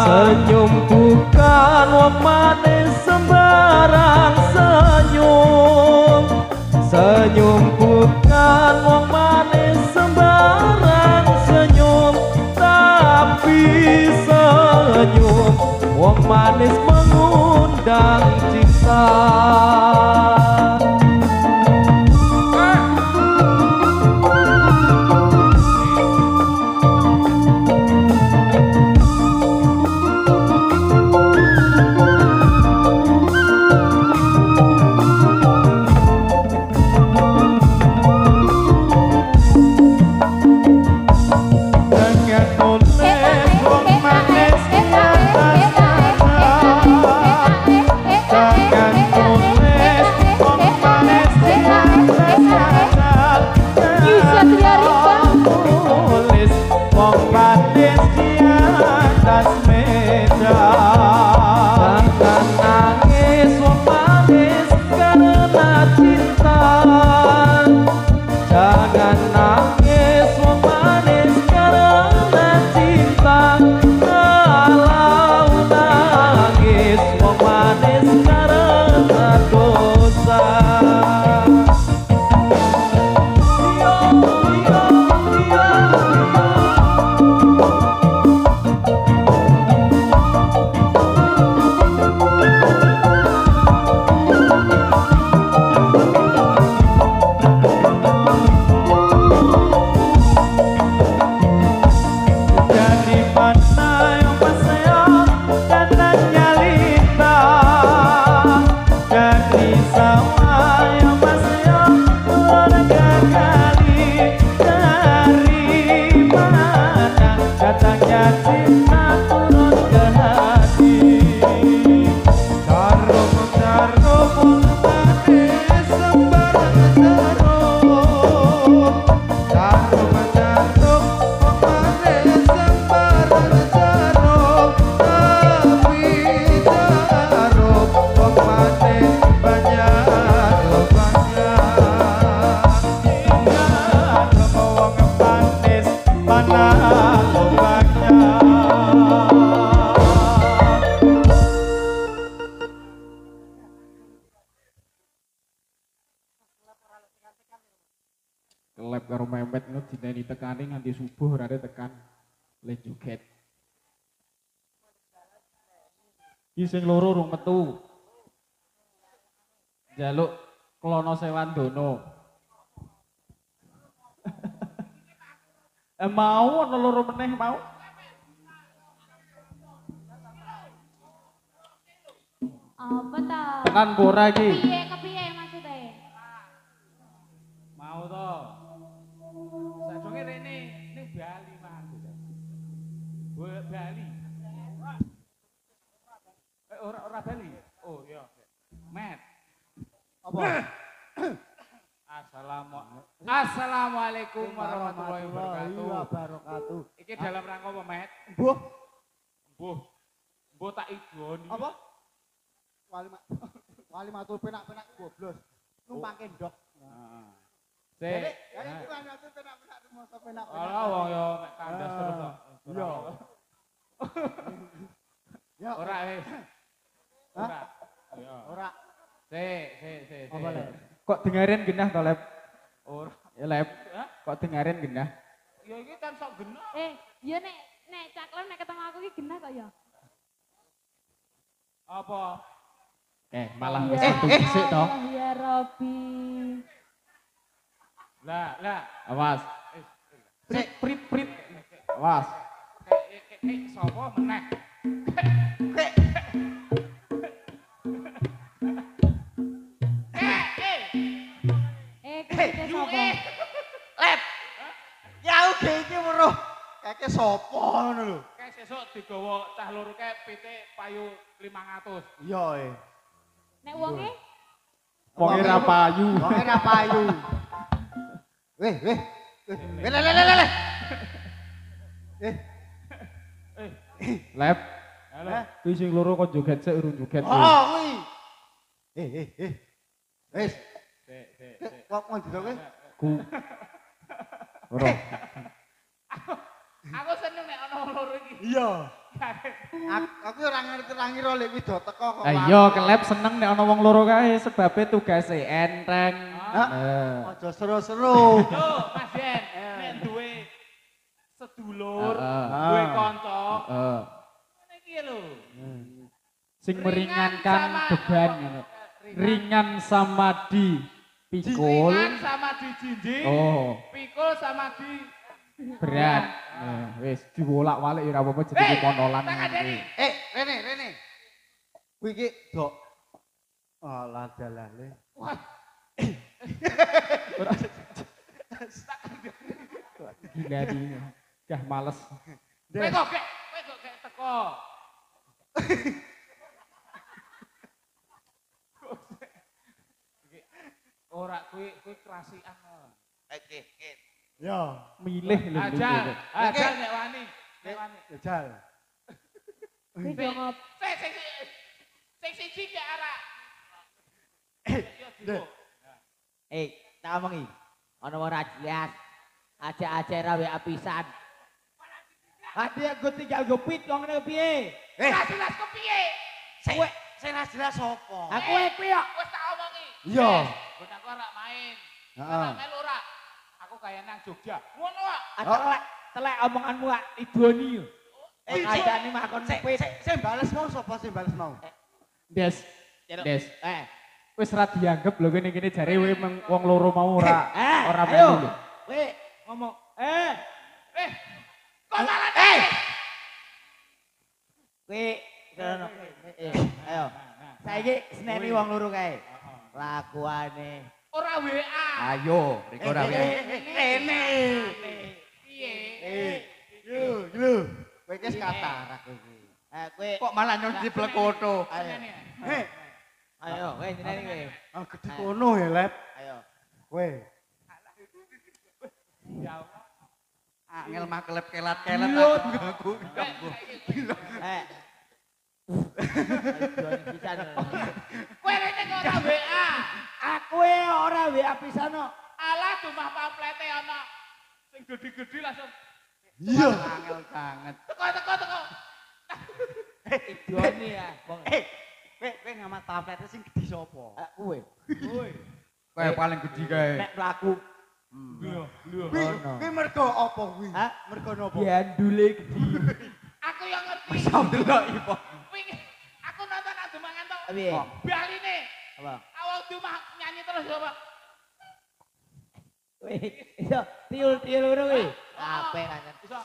Senyum bukan wong manis sembarang senyum. Senyum bukan wong manis sembarang senyum. Tapi senyum wong manis mengundang cinta. Kelep karo Mehmet ngono dineni tekane nganti subuh ora tekan le joget. Iki sing loro rung metu. Njaluk klono Sewandono. Mau ana loro meneh mau. Apa ta? Tenan ora iki? Kepiye maksude? Mau to. Sadurunge rene ning Bali Mas. Bali. Ora Bali. Oh iya. Met. Apa? Assalamualaikum warahmatullahi wabarakatuh. Iki dalam rangka apa, Met? Mbuh. Mbuh tak idoni. Apa? Wali matur penak-penak goblos. Numpangke ndok. Heeh. Sik. Ya iki wali matur penak-penak masa penak-penak. Ala wong yo mek kandas terus kok. Iya. Ya ora Ora. Ya. Ora. Sik. Apa le? Kok dengerin genah to, Lep? Ora. Ya, Lep. Kok dengerin genah? Ya iki kan sok genah. Ya nek caklem nek ketemu aku iki genah kok ya. Apa? Malah wis sik to. Ya Robi. Lah. Awas. Prit. Awas. Sapa meneh? Lep. Ya uga iki weruh. Keke sapa ngono lho. Kae sesuk digawa cah loro kae pitik payu 500. Iya Nek wonge? Wonge ra payu. Wonge ra payu. Weh. Le. Lep. Halo. Kuwi sing loro kok joget sik urung joget. Oh, kuwi. Wis. Sik. Kok mau didoke? Ku. Ora. Aku seneng nek ana wong loro iki. Iya. Aku ora ngira lek kuwi do teko kok. Lah iya kelep seneng nek ana wong loro kae sebabe tugase enteng. Aja seru-seru. Yo, Mas Den, nek duwe sedulur, Heeh. duwe kanca, Heeh. ngene iki lho. Sing Ringan meringankan sama- beban ngono. Ringan sama dipikul. Ringan sama dijinjing, Oh, pikul sama di berat. Wis diwolak-walik ya ora apa-apa jenenge monolan. tak adeni. Rene. Kuwi iki dok. Alah dalane. Wah, Gila di. Dah males. kowe kok gek teko. Ora kuwi krasikan. Yo, Milih lho. Ajal nek wani. jajal. Sing siji gek arah. Tak omongi. Ana ora jelas. Aja-aja rawe apisan. Ade aku tinggal gopit wong ngene piye? Ora jelas kepiye? Sing jelas sapa? Aku kuwi kok. Wis tak omongi. Iya. Gun aku ora main. Heeh. Ora melu ora. Aku kaya nang Jogja. Ngono wae. Telek omonganmu wak idoni yo. Ajane mah kon pit. Sing bales mau sapa sing bales mau? Des. Wis ra dianggep lho kene jare kowe wong loro mau ora melu lho. Kowe ngomong, Kok malah kowe sono. Ayo. Saiki seneni wong loro kae. Lakuane. ora WA. Ayo, riko ora Rene. Piye? Lho. Kowe iki katarak kowe iki. Kowe Kok malah nyong diplekoto? ayo, kowe jenenge kowe. Ah gede kono ya, Lep. Ayo. Kowe. Ya Allah. Angel mah kelep-kelat-kelet aku. Kowe rene kok ora WA. Aku ora WA pisan kok. Alah dumah pamplete ana sing gede-gede langsung Iya. Angel banget. teko. Idoni ya, Bang. Kowe ngamat pamflet sing gede sapa? Kowe. Kayak paling gede kae. Nek mlaku Kuwi mergo apa kuwi? Hah? Mergo napa? diandule gede. Aku yang ngerti. Wis ndelok ipo. Wingi aku nonton nang Demangan to. Piye? Baline. Apa? Awak dumah nyanyi terus coba. Kowe iso tiul-tiul ngono kowe. Ah. Apik kan. Iso.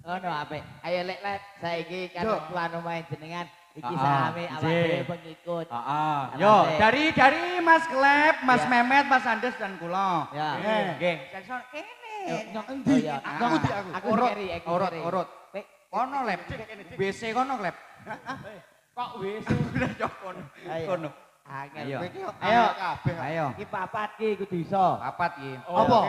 Ngono apik. Ayo lek saiki kan Yo. tuan omahe jenengan iki Ah, salame awak nggih. dhewe pengikut. Heeh. Yo, Yo, dari Mas Klep, Mas Ya. Memet, Mas Andes dan kula. Ya. Nggih. Sensor kene. Endi? Oh, iya. Aku ndi aku? Aku Urut, keri, aku urut, keri. urut. Kowe Kono Lep. WC kono Klep. Kok wis Udah yo kono. Ayo. Kono. angel. Ayo. Kowe iki Ayo. kabeh. Ayo. Iki papat ki kudu iso. Papat iki. Apa?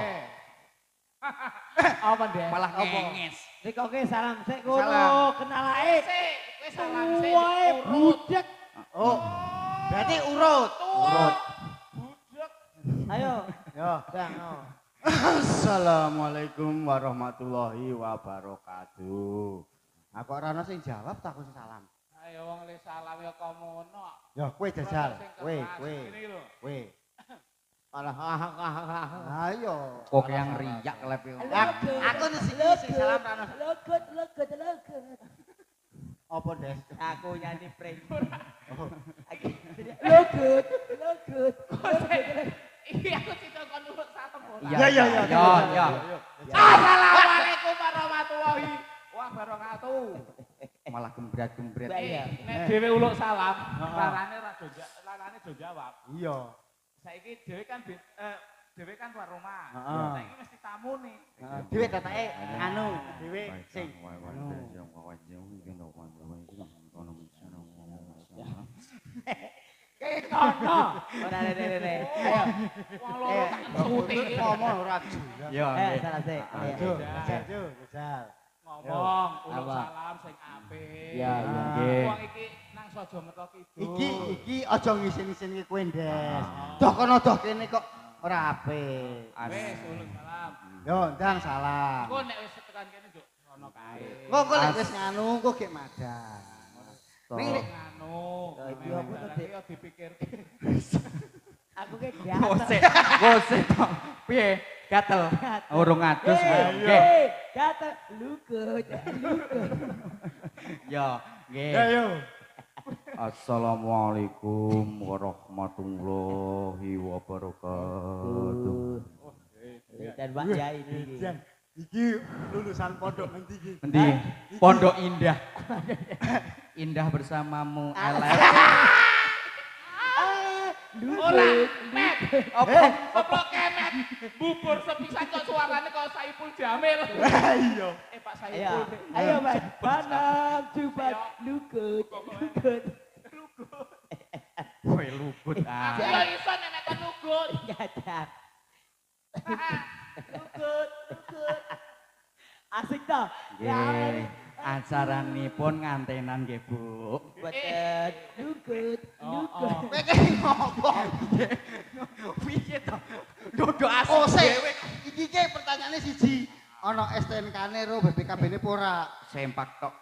Apa, Dek? Malah Apa? ngenges. Niko ke salam sik Salam. kono, kenal ae. wis salam sik. Wae budek. Oh. Berarti urut. Urut. Ayo. Yo. Bang. Oh. Assalamualaikum warahmatullahi wabarakatuh. Aku ora ana sing jawab tak sing salam. Ayo wong le salam ya komono. Ya kowe jajal. Kowe. Ini lho. Kowe. Alah. Ayo. Kok yang riak Klep iki. Aku sing salam ra ana. Leget. Apa, Des? Aku nyanyi prank. Oh. Leget. Iki aku cita kon nurut satem ora. Ya. Ya. Assalamualaikum warahmatullahi wabarakatuh. Malah gembret-gembret. Iya. Nek dhewe uluk salam, larane do jawab. Iya. Saiki dhewe kan tuan rumah. Heeh. Saiki mesti tamu nih. Dhewe tatake anu, dhewe sing Kayak Ngono. Ora rene. Ayo. Wong loro tak suti. Ngomong ora juga. Yo. Salah sih. Ayo, Jal. Ngomong, uluk Apa? salam sing apik. Iya, iya. Nggih. Wong iki nang Sojo Merto Kidul. Iki aja ngisin-ngisin kowe, Ndes. Doh kono doh kene kok ora apik. Wis uluk salam. Yo, ndang salah. Engko nek wis tekan kene njuk rono kae. Engko lek wis nganu engko gek madang. Ning nek Nganu. Iki apa to, Dik? Yo dipikirke. Aku ki Gosek. Gosek tok. Piye? Gatel. Urung adus. Nggih. Kata lukut. Yo, nggih. yo. Assalamualaikum warahmatullahi wabarakatuh. Dan Pak Yai ini. Iki lulusan pondok nanti iki. Endi? Pondok Indah. Indah bersamamu, LF. Ora, Met. Apa? Keplok kemet. Bubur sepisan kok suarane kok Saipul Jamil. Iya. Pak Ayo, Saipul. ayo Mas. Panam jubat lukut. Kowe luput Aku ah. yo iso nek kon nugut. Gadah. Lukut. Asik toh? Nggih. Acaranipun ngantenan nggih, Bu. Betul. Lukut. Lukut. Kowe ki ngopo? Piye to? Dodo asik Oh, sik. dhewe. Iki ki pertanyaane siji. Ana STNK-ne ro BPKB-ne apa ora? Sempak tok.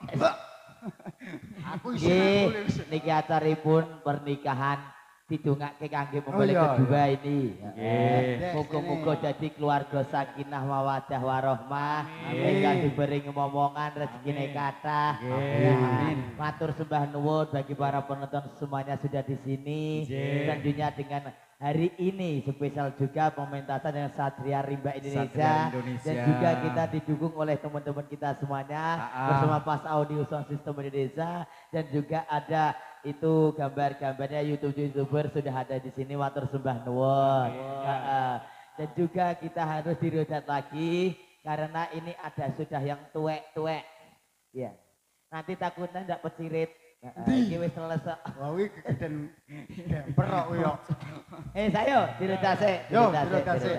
Aku isin Nggih, niki acaripun pernikahan didongake kangge Oh, pembeli iya, kedua ini. Nggih. Muga-muga jadi keluarga sakinah mawaddah warahmah. Amin. Ingkang diberi ngomongan rezekine kathah. Nggih. Amin. Matur sembah nuwun bagi para penonton semuanya sudah di sini. Nggih. Tentunya dengan hari ini spesial juga pementasan dengan Satria Rimba Indonesia. Satria Indonesia. Dan juga kita didukung oleh teman-teman kita semuanya bersama Pas Audio Sound System Indonesia, dan juga ada itu gambar-gambarnya YouTuber sudah ada di sini. Matur sembah nuwun. Dan juga kita harus dirodat lagi karena ini ada sudah yang tuwek-tuwek. Ya. Nanti takutnya ndak pecirit. Iki wis selesai. Wah, iki kegeden demper kok kowe yo. Sayo dirodase. Yo, dirodase.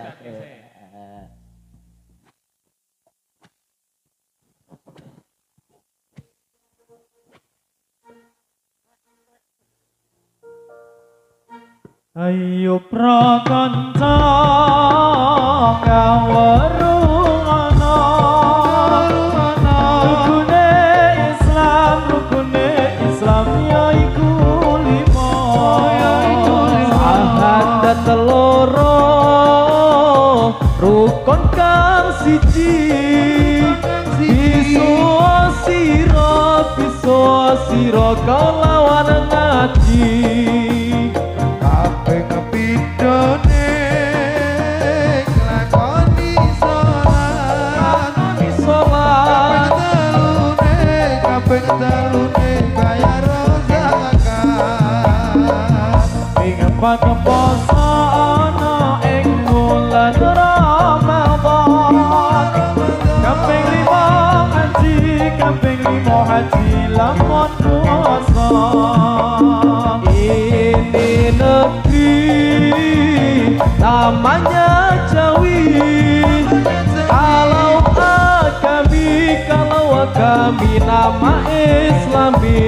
Ayo prakanca ngawarungana rukune Islam yaiku lima sahadat teloro rukun kang siji biso sira kelawan ngaji Kabeh kepindhone nglakoni salat kabeh telune bayar zakat ing poso ana ing bulan Ramadan kaping 5 haji kaping 5 haji lamun puasa ini negeri namanya Jawi kalau agami nama Islami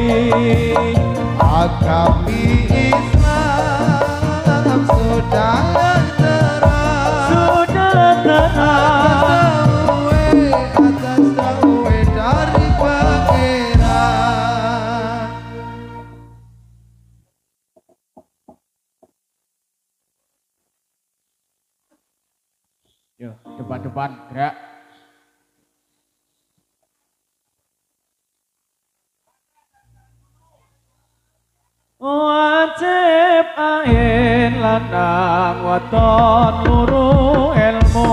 agami Islam sudah terang atas dawe dari pangeran. Yo, depan-depan gerak. Wajib ain lanang waton guru ilmu.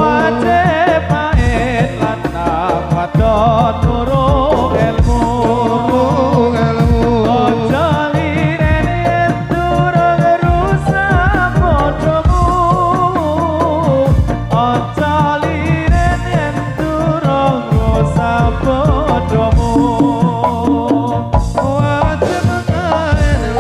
Wajib ain lanang waton guru ilmu. Ojo lirene durung rusak bodomu. Ojo lirene durung rusak bodomu. Wajib kain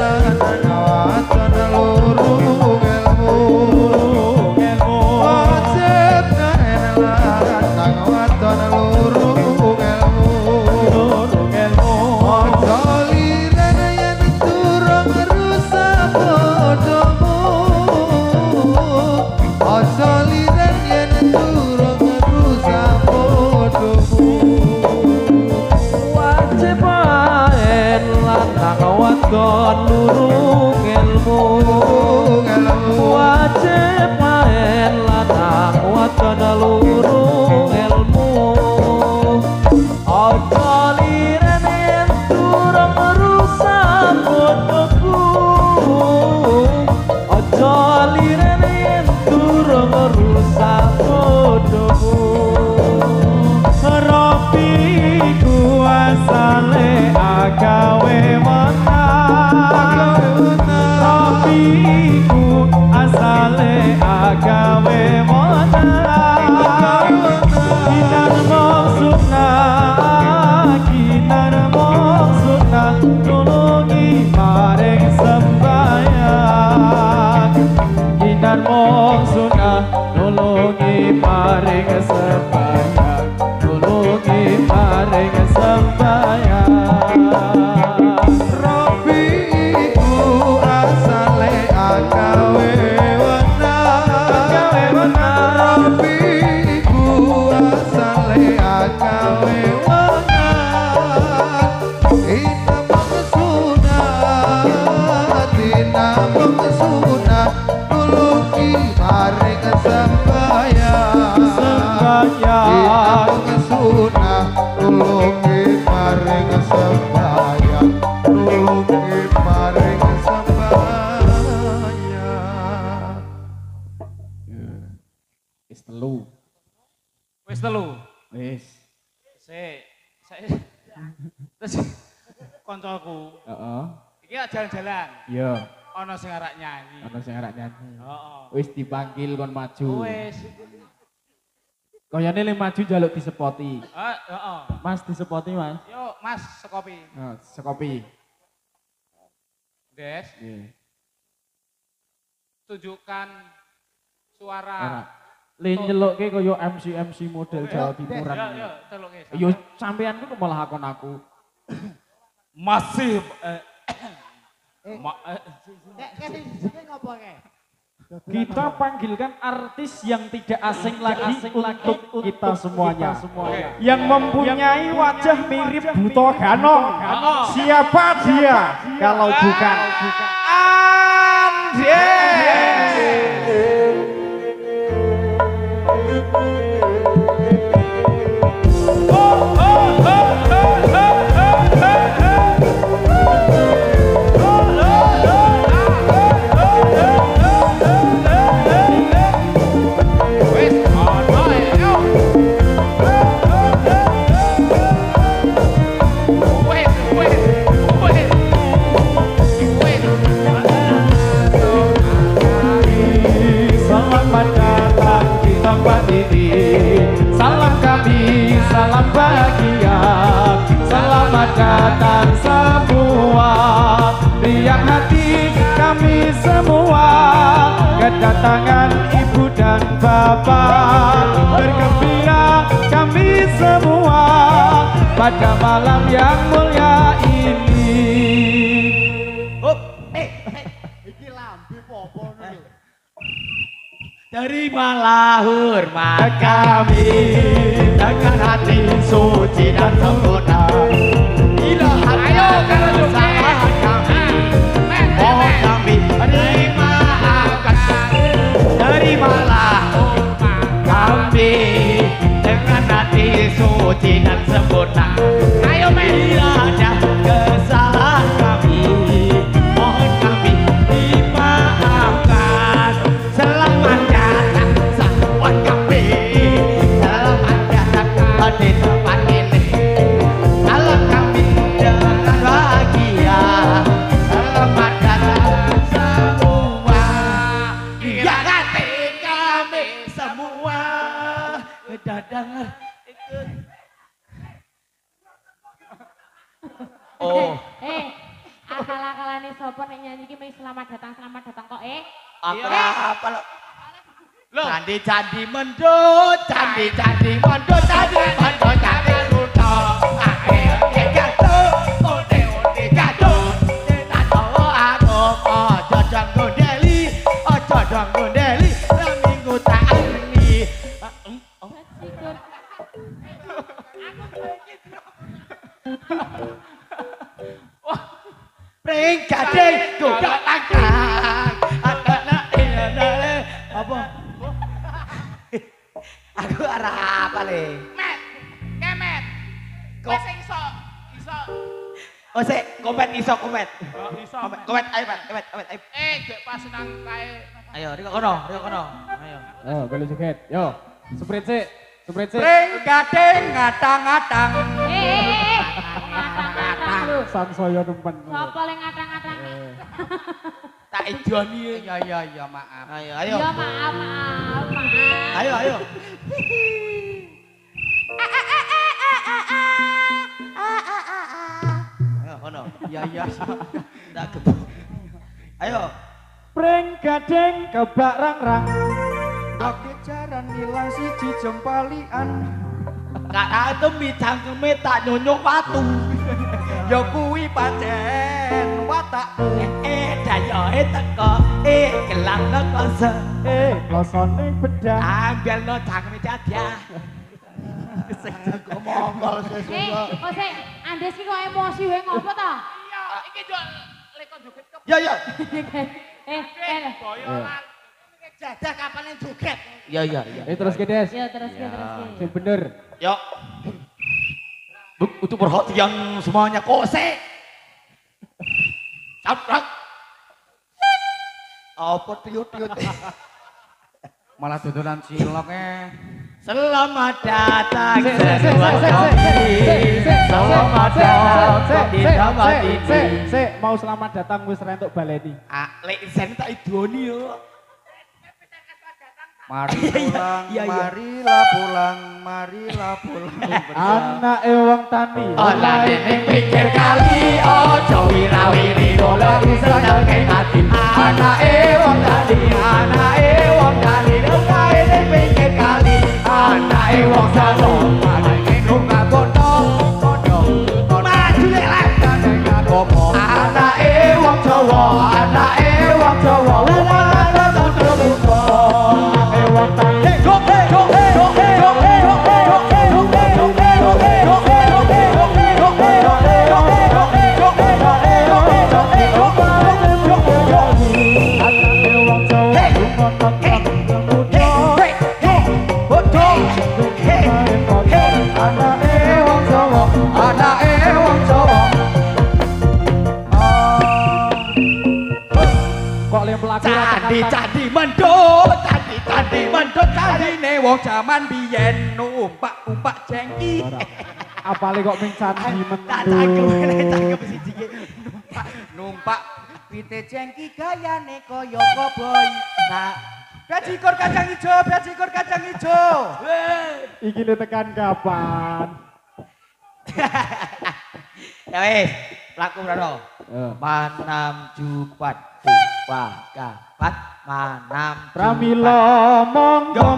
sunah nulungi maring sembahyang nulungi maring sembahyang. Wis telu. Wis telu. Wis. Saya terus koncoku. Heeh. Iki jalan-jalan. Iya. Ana sing arek nyanyi. Ana sing arek nyanyi. Heeh. Wis dipanggil kon maju. Wis. Kayane le maju njaluk disepoti. Heeh. Mas disepoti, Mas. Yo, Mas, sekopi. Nah, sekopi. Des, Nggih. tunjukkan suara. Ora. Le nyelukke kaya MC model Jawa Timuran. Yo, teluke. Yo sampean ku malah akon aku. Masih Kita panggilkan artis yang tidak asing lagi untuk kita semuanya. Yang mempunyai wajah mirip Buto Ganong. Siapa dia kalau bukan Selamat datang di tempat ini. Salam kami, salam bahagia. Selamat datang semua. Riang hati kami semua. Kedatangan ibu dan bapak. Bergembira kami semua pada malam yang mulia ini. Terimalah hormat kami dengan hati suci dan sempurna. Ayo kalau salah kami, mohon kami maafkan. Terimalah hormat kami dengan hati suci dan sempurna. Ayo bila ada kesalahan kami, mohon kami dimaafkan. Selamat datang sahabat kami, selamat datang di tempat ini. Dalam kami dengan bahagia, selamat datang semua. Ya hati kami semua. Kedatangan ikut. Oh, Akal-akalane sapa nek nyanyi iki mesti selamat datang kok aku apa lo? Candi-candi mendut, candi-candi mendut, candi-mendut, candi mendut. Ae gaduh, ode-ode gaduh. Tato aku ojo dong gondeli, ojo dong gondeli. Minggu tak ini. Sikut. Pring gading kudak langkang. Apa? Aku arah apa le? Met, kemet. Kok iso. Oh sik, komet iso komet. Iso. Komet ayo Pak, komet ayo. Gek pas nang kae. Ayo Riko kono. Ayo. Oh, beli joget. Yo, sprint sik. Pring gading ngatang-ngatang. Ngatang-ngatang lho. Sansaya nempen. Sapa le ngatang-ngatang? Tak idoni. Iya, maaf. Ayo. Ya maaf. Ayo. Ayo kono. Iya. Tak gebuk. Ayo. Pring gading kebak rang-rang. Oke jaran nilang siji jempalian. Kak Atem cangkeme tak nyonyok watu. Ya kuwi pancen watak. Dayoe teko. Gelang kose. Klosone bedah. Ambil no cangkeme dadah. Mongol Ose, Andes ki kok emosi wae ngopo to? Iya, iki yo lekon joget ke Ya. Boyolan. Dadah kapan yang joget? Iya. Terus ke Des. Yo terus ke. Sing bener. Yuk. Untuk perhatian semuanya kose. Caprak. Apa tiut-tiut? Malah dodolan ciloknya. Selamat datang Sik, sebuah kopi. Selamat datang di tempat ini. Sik, mau selamat datang wis rentuk baleni. Ah, lek isen tak idoni yo. Mari pulang, Iya. marilah pulang, marilah pulang. Anak wong tani. Ana ning pinggir kali ojo wirawiri dola seneng ati. Anake wong tani, dokae ning pinggir kali. Anake wong sano, anake nungga bodong. Maju lek lek. Anake wong Jawa, Kok le pelaku Candi mendut, candine wong jaman biyen numpak jengki. Apale kok ping candi tak cangkem mendut. siji iki. Numpak pite jengki gayane kaya koboi. Nah, bajikor kacang ijo. Iki le tekan kapan? Ya wis, laku Brano. Manam Jumat dua kapat manam Pramila monggo.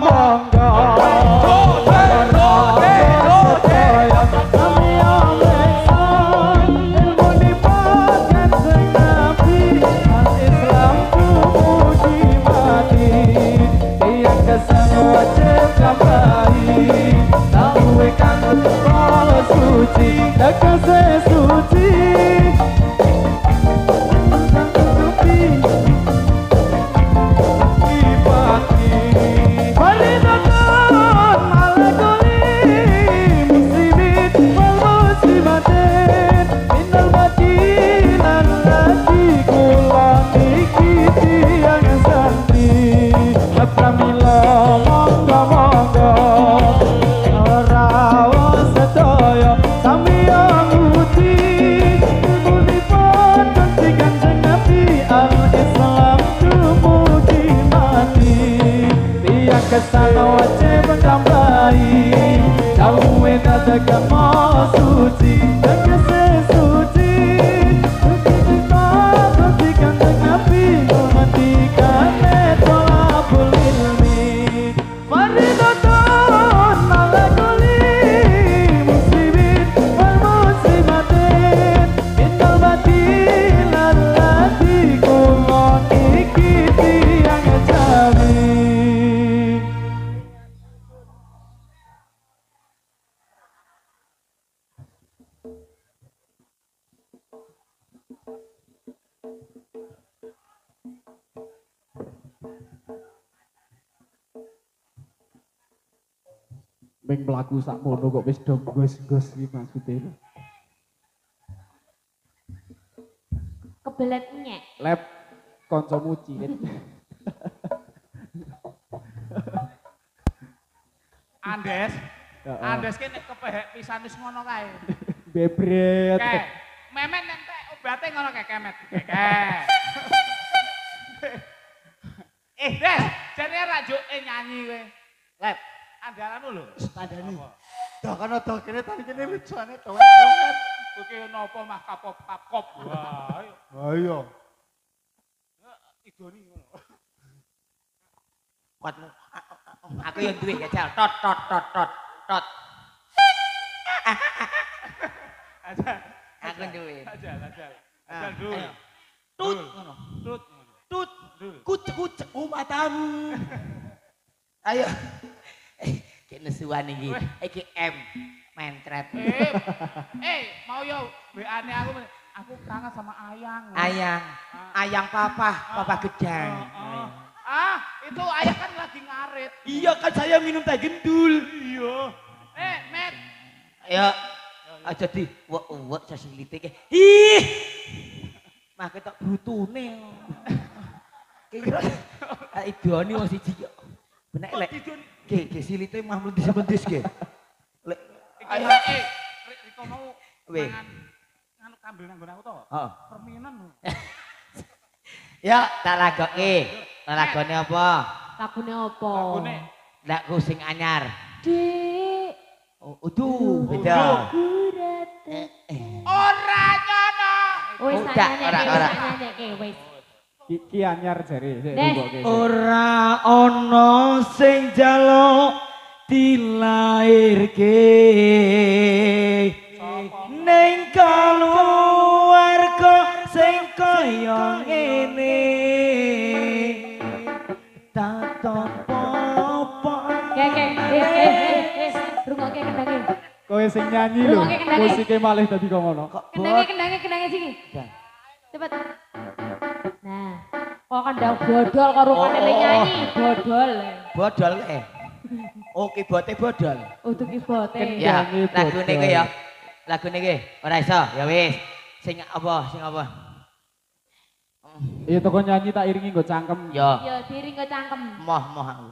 Kesana wajib mengambai Dawe nadaga mau suci Tegese suci Suci pastikan tengapi Mematikan tolabul ilmi Faridatun malakuli Muslimin wal muslimatin Innal batin allati kulon ikiti yang jami Beng mlaku sakmono kok wis do gos-gos iki maksude. Kebelet nyek. Lep kancamu cilik. Andes ki nek kepehek pisan wis ngono kae. Bebret. Memet nentek obate ngono kae kemet. Des, jane ra nyanyi kowe. Lep, andalanmu lho. Tandani. Dah kana dah kene tadi kene lucane to. Oke napa mah kapop. Wah, Ayo. idoni ngono. Kuatmu. Aku yang duwe ya Jal. Tot. Aja. Aku duwe. Aja. Ah, dulu. ayo. Tut ngono. Tut. Tut. Kucek matamu. Ayo. Ki nesuan iki. Iki M mentret. Mau yo WA-ne aku kangen sama Ayang. Ayang papa gedang. Itu ayah kan lagi ngarit. Iya kan saya minum teh gendul. Iya. Met. Ya. Aja di wek sasilite ke. Ih. Mah ketok brutune. Kira idoni wong siji yo. Benek lek. Ge silite mah mendis-mendis ge. Lek Riko mau weh. Nganu kambil nang nggon aku to. Heeh. Perminan. Ya, tak lagoke. Lagone apa? Lagune apa? Lagu sing anyar. Dik. Oh, beda. Ora nyono. Wis Udah, ora. nyanyi wis. Ki anyar jare. Ora ana sing jaluk dilairke ning keluarga sing kaya ngene tak apa. Rungokke kendange. Kowe sing nyanyi lho. Rungokke kendangnya. Musike malih dadi kok ngono. Kendangnya sini. Cepet. Nah, kok kendang bodol karo rupane nyanyi, bodol. Bodol Oke, bote bodol. Untuk kibote. Ya, lagune iki ya. Lagune iki ora iso, ya wis. Sing apa? Iya toko nyanyi tak iringi nggo cangkem. Ya. Ya diri nggo cangkem. Moh aku.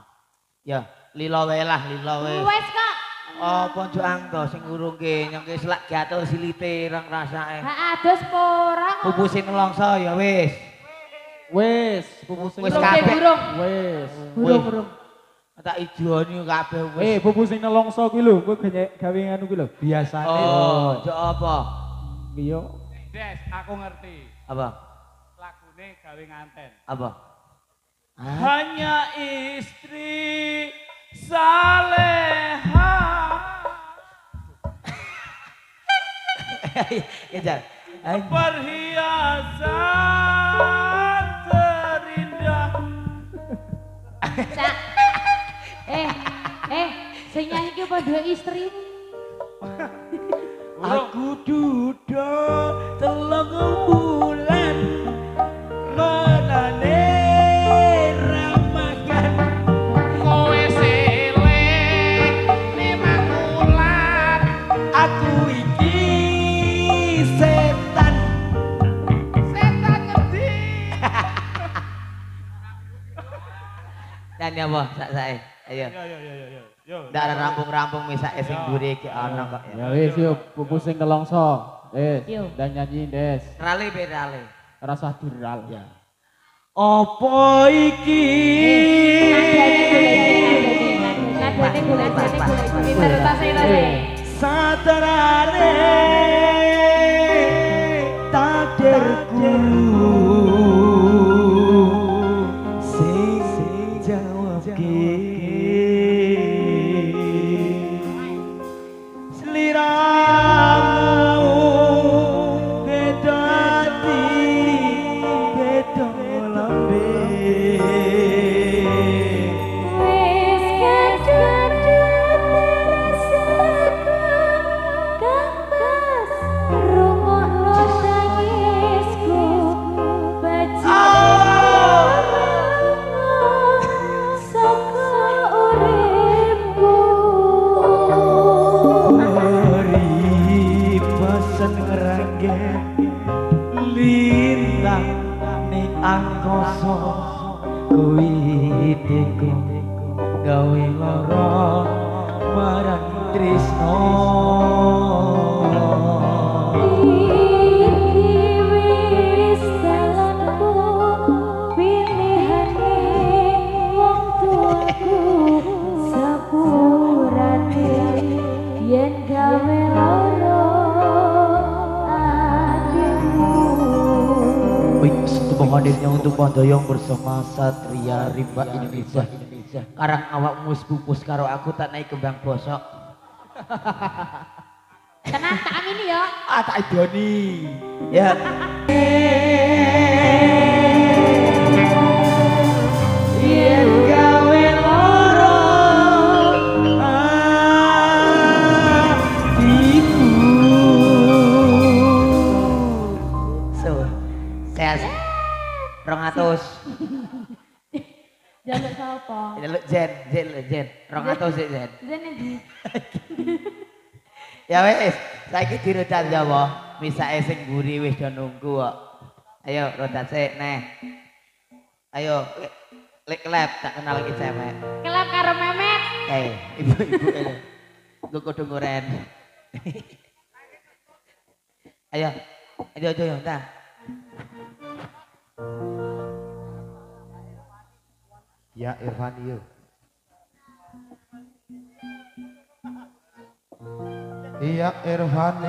Ya, lila wae lah, lila wae. Wes kok. Apa njuk anggo sing ngurungke nyengke selak gatel silite rang rasake. Ha adus ora kok. Pupuse nelongso ya wis. Wis, pupus sing Wis Burung, kabeh. burung. Wis. Burung. Tak ijoni kabeh wis. Pupus sing nelongso kuwi lho, kowe gawe nganu kuwi lho. Biasane. Oh, njok apa? Iya. Des, aku ngerti. Apa? Lagune gawe nganten. Apa? Hanya istri saleha. Ya jar. Perhiasan terindah. Cak. Sing nyanyi ki padha istri. Aku duduk telung bulan menane ramakan Kowe selek 5 bulan. aku iki setan Setan ngerti. dan ya boh sae ayo Yo. ndak ada rampung-rampung misake sing mburi iki ana kok Ya wis yo pupus sing nelongso. Yo. Dan nyanyi Des. rale be rale Rasa diral. ya apa iki Nadane golek baru tasih. sadarane takdirku sing jawabke sliramu beda ati beda lambe Wis kadung rasaku kang mas rungokno tangisku saka uripku Ribasan ngerangge lintang ning angkasa kuwi teko gawe lara marang tresno iki wis dalanku pilihane wong tuaku sepurane yen gawe lara atimu. Wih, setubuh hadirnya untuk Pandoyong bersama Satria Rimba Indonesia. Karang awakmu wis pupus karo aku tak naik kembang bosok. Tenang tak amini ya. Ah tak idoni. Ya. Yen gawe lara atiku. So, saya 200. Matur sik Zen. Zene di. Ya wis, saiki dirodat ya apa? Misake sing mburi wis do nunggu kok. Ayo rodat sik neh. Ayo lek klep tak kenal iki cewek. Kelap karo Memet. Ibu-ibu ini. Gue kudu ngoren. Ayo, ayo, entah. Ya Irfan yuk. Iya Irfan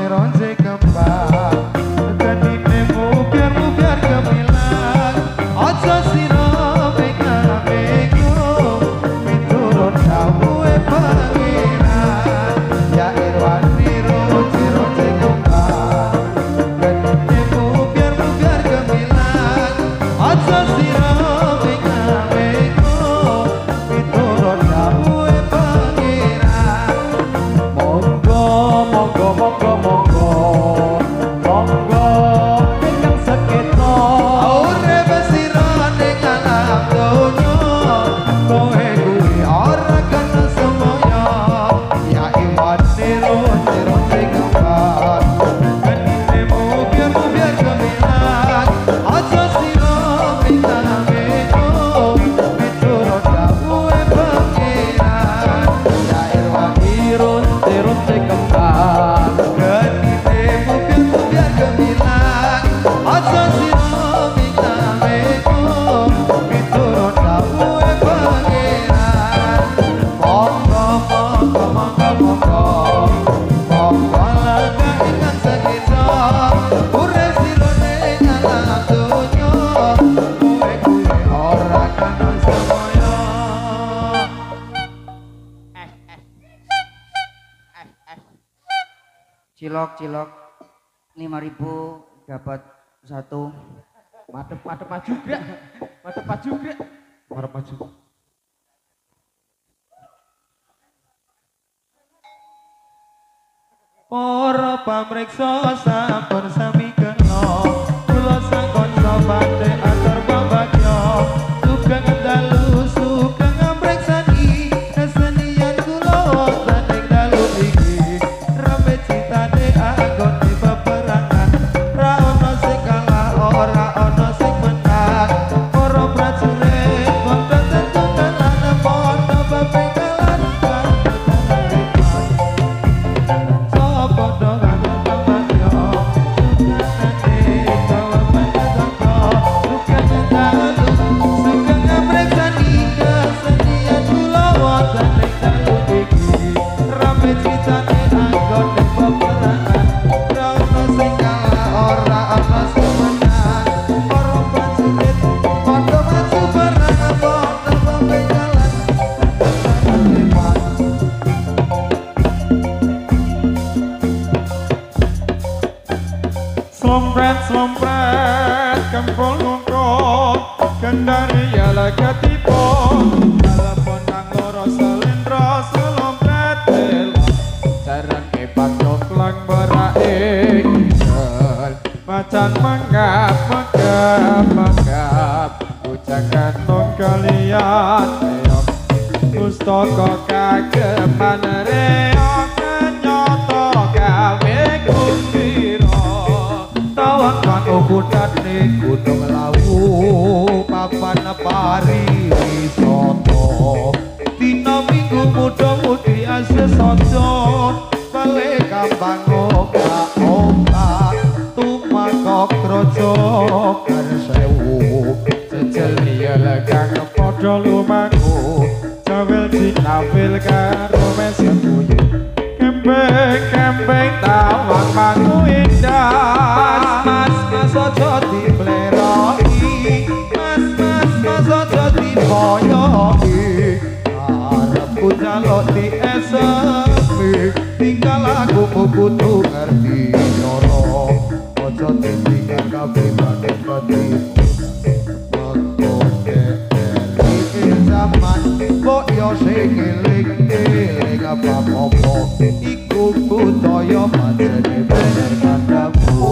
ronce kembang. Kedine mubiar gemilang. Ojo sira beka-beko. Miturut dawuhe pangeran. Ya Irfan ronce kembang. Kedine mubiar gemilang. Ojo sira beka-beko. Miturut dawuhe pangeran. Monggo ingkang seketa urip sira ning alam donya kowe kuwi ora kena semoyo ya iwan sira kembang kenemu biar gemilang aja sira beka-beko miturut dawuhe pangeran ya irwan irun kembang kenemu biar gemilang aja sira beka-beko miturut dawuhe pangeran monggo langkah ingkang sekita urip sira ning alam donya kowe kuwi ora kena semoyo. Cilok 5.000 dapat 1. Madep maju grek. Marah maju. Para pamriksa sampun sami kena kula sangkon sabate atur babakya sugeng dalu sugeng amriksani kesenian kula wonten ing dalu iki rame citane anggon di peperangan ra ono sing kalah ora ono sing menang para prajurit wonten tetunggalan padha bebengalan Slompret kempul ngongkong kendari yala ketipon telepon nang loro selendro slompret bela jaran kepak coklang beraing macan menggap ucap kantong kalian reok pustaka kageman reok nyoto gawe kumbiro tawang kang ubudane gunung lawu papan pari wisata dina minggu muda-mudi asesaja bale kambang oka tumakok raja karsewu jejel liya kang padha lumaku jawel dinapil karo mesepuyu kembeng tawang mangu indah mas aja dipleroki mas aja dipoyoki arepku jaluk di esemi tinggal aku kudu ngerti loro aja ditinggal kabeh badhe zaman kok yo sing eling apa-apa iku budaya pancene bener kandamu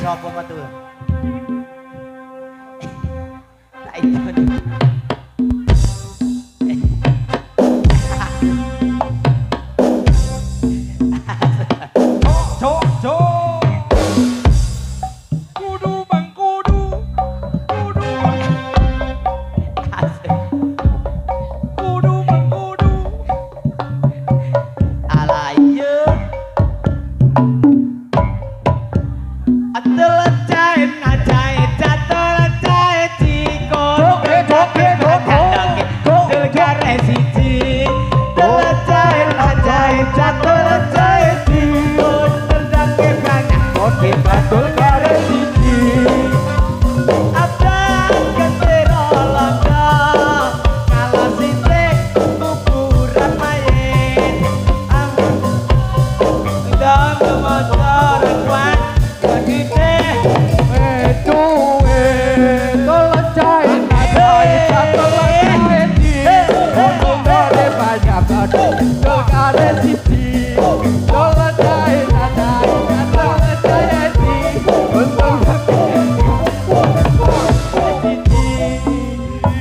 sapa metu? Tak idon. Cok. Kudu bang kudu. Kudu bang kudu. Ala iya. Atel cain ngacain catel cain cikon. Tegare siji. Atel cain ngacain catel cain cikon. Terdake banyak kote batul kare siji. Abang ketero londo. Kalau sitik kuburan mayit. Dan teman-teman kuat kedite Duwe tolong cain satu lagi untuk dari banyak batu kare siji tolong cain satu lagi untuk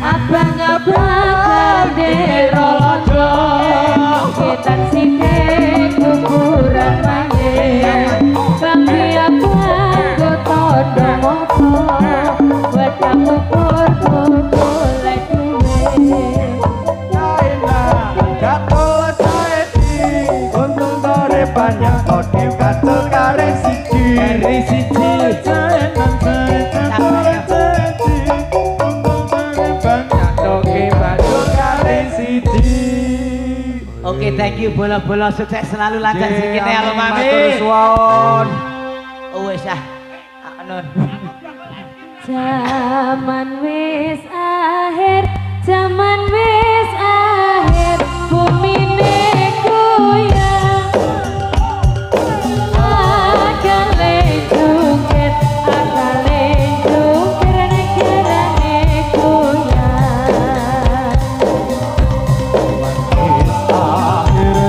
Abang-abang dero londo Ketan sithik kuburan mayit Kami abang gotondo moto Wedang ukur golek duwe Gatul cain untuk dari banyak kote gatul kare siji Oke, thank you bola-bola sukses selalu lancar sikine ya Mami. Matur suwun. Oh wis ah. Nun. Zaman wis akhir bumi goyang akale jungkir negarane goyang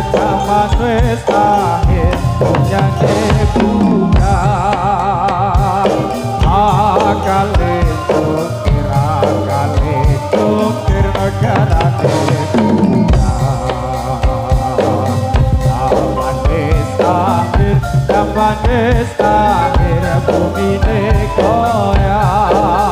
Zaman wis akhir yang dibuka akale jungkir negara dibuka zaman wis akhir bumi goyang